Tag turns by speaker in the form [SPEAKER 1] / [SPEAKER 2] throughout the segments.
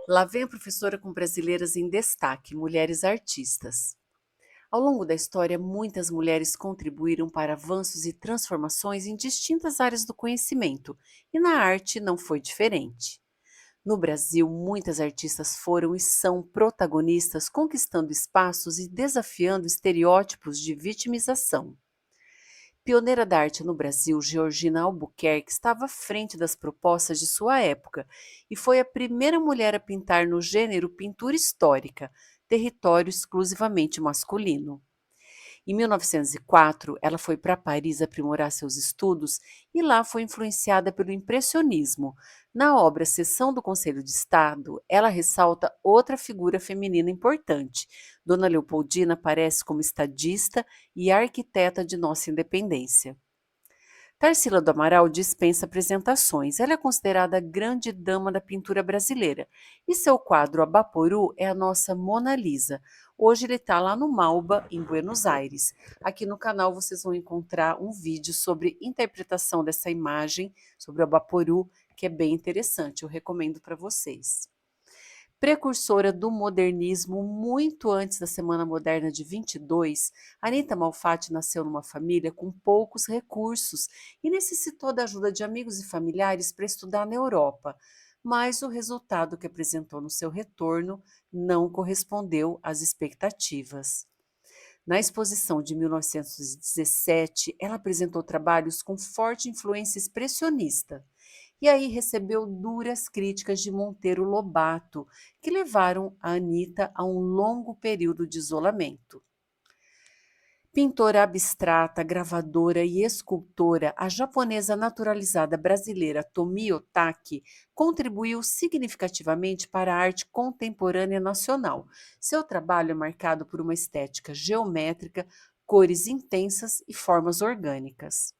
[SPEAKER 1] Lá vem a professora com brasileiras em destaque, mulheres artistas. Ao longo da história, muitas mulheres contribuíram para avanços e transformações em distintas áreas do conhecimento, e na arte não foi diferente. No Brasil, muitas artistas foram e são protagonistas, conquistando espaços e desafiando estereótipos de vitimização. Pioneira da arte no Brasil, Georgina Albuquerque estava à frente das propostas de sua época e foi a primeira mulher a pintar no gênero pintura histórica, território exclusivamente masculino. Em 1904, ela foi para Paris aprimorar seus estudos e lá foi influenciada pelo impressionismo. Na obra Sessão do Conselho de Estado, ela ressalta outra figura feminina importante. Dona Leopoldina aparece como estadista e arquiteta de nossa independência. Tarsila do Amaral dispensa apresentações. Ela é considerada a grande dama da pintura brasileira. E seu quadro Abaporu é a nossa Mona Lisa. Hoje ele está lá no Malba, em Buenos Aires. Aqui no canal vocês vão encontrar um vídeo sobre interpretação dessa imagem, sobre o Abaporu, que é bem interessante. Eu recomendo para vocês. Precursora do modernismo muito antes da Semana Moderna de 22, Anita Malfatti nasceu numa família com poucos recursos e necessitou da ajuda de amigos e familiares para estudar na Europa, mas o resultado que apresentou no seu retorno não correspondeu às expectativas. Na exposição de 1917, ela apresentou trabalhos com forte influência expressionista. E aí recebeu duras críticas de Monteiro Lobato, que levaram a Anita a um longo período de isolamento. Pintora abstrata, gravadora e escultora, a japonesa naturalizada brasileira Tomi Otaki contribuiu significativamente para a arte contemporânea nacional. Seu trabalho é marcado por uma estética geométrica, cores intensas e formas orgânicas.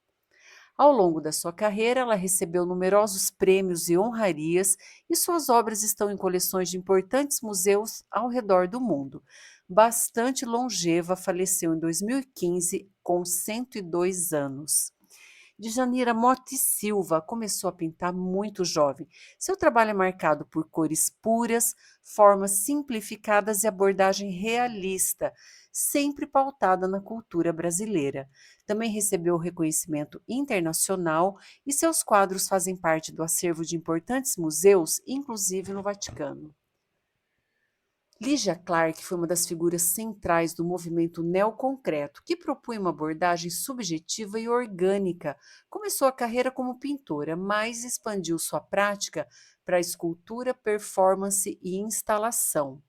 [SPEAKER 1] Ao longo da sua carreira, ela recebeu numerosos prêmios e honrarias e suas obras estão em coleções de importantes museus ao redor do mundo. Bastante longeva, faleceu em 2015 com 102 anos. Djanira Motti Silva começou a pintar muito jovem. Seu trabalho é marcado por cores puras, formas simplificadas e abordagem realista, sempre pautada na cultura brasileira. Também recebeu reconhecimento internacional e seus quadros fazem parte do acervo de importantes museus, inclusive no Vaticano. Lygia Clark foi uma das figuras centrais do movimento neoconcreto, que propunha uma abordagem subjetiva e orgânica. Começou a carreira como pintora, mas expandiu sua prática para a escultura, performance e instalação.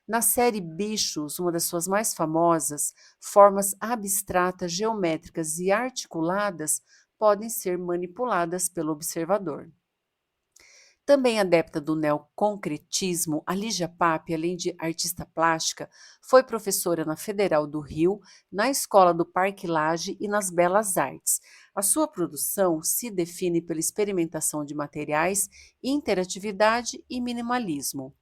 [SPEAKER 1] Na série Bichos, uma das suas mais famosas, formas abstratas, geométricas e articuladas podem ser manipuladas pelo observador. Também adepta do neoconcretismo, a Lígia Pape, além de artista plástica, foi professora na Federal do Rio, na Escola do Parque Lage e nas Belas Artes. A sua produção se define pela experimentação de materiais, interatividade e minimalismo.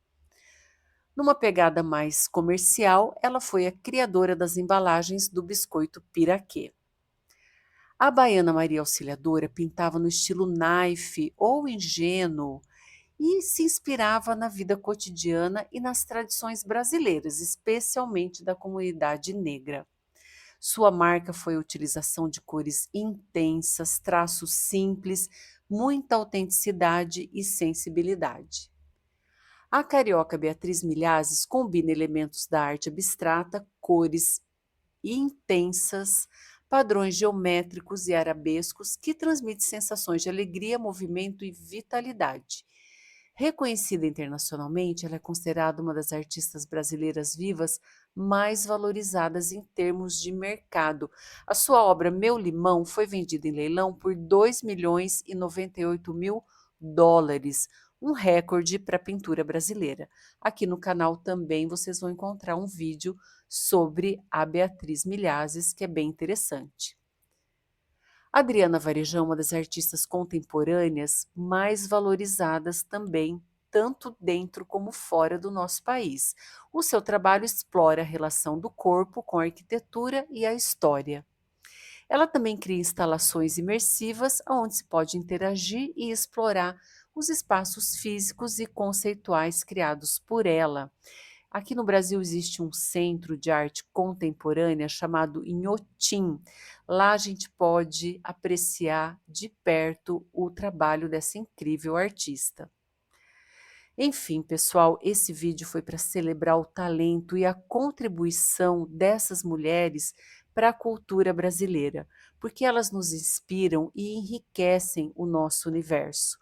[SPEAKER 1] Numa pegada mais comercial, ela foi a criadora das embalagens do biscoito Piraquê. A baiana Maria Auxiliadora pintava no estilo naife ou ingênuo, e se inspirava na vida cotidiana e nas tradições brasileiras, especialmente da comunidade negra. Sua marca foi a utilização de cores intensas, traços simples, muita autenticidade e sensibilidade. A carioca Beatriz Milhazes combina elementos da arte abstrata, cores intensas, padrões geométricos e arabescos que transmitem sensações de alegria, movimento e vitalidade. Reconhecida internacionalmente, ela é considerada uma das artistas brasileiras vivas mais valorizadas em termos de mercado. A sua obra Meu Limão foi vendida em leilão por 2.098.000 dólares, um recorde para a pintura brasileira. Aqui no canal também vocês vão encontrar um vídeo sobre a Beatriz Milhazes, que é bem interessante. Adriana Varejão, uma das artistas contemporâneas mais valorizadas também, tanto dentro como fora do nosso país. O seu trabalho explora a relação do corpo com a arquitetura e a história. Ela também cria instalações imersivas onde se pode interagir e explorar os espaços físicos e conceituais criados por ela. Aqui no Brasil existe um centro de arte contemporânea chamado Inhotim. Lá a gente pode apreciar de perto o trabalho dessa incrível artista. Enfim, pessoal, esse vídeo foi para celebrar o talento e a contribuição dessas mulheres para a cultura brasileira, porque elas nos inspiram e enriquecem o nosso universo.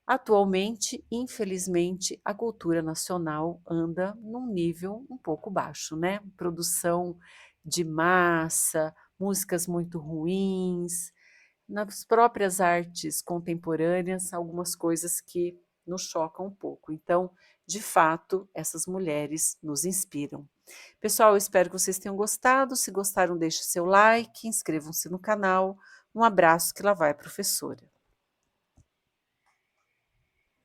[SPEAKER 1] Atualmente, infelizmente, a cultura nacional anda num nível um pouco baixo, né? Produção de massa, músicas muito ruins, nas próprias artes contemporâneas, algumas coisas que nos chocam um pouco. Então, de fato, essas mulheres nos inspiram. Pessoal, eu espero que vocês tenham gostado. Se gostaram, deixe seu like, inscrevam-se no canal. Um abraço, que lá vai a professora.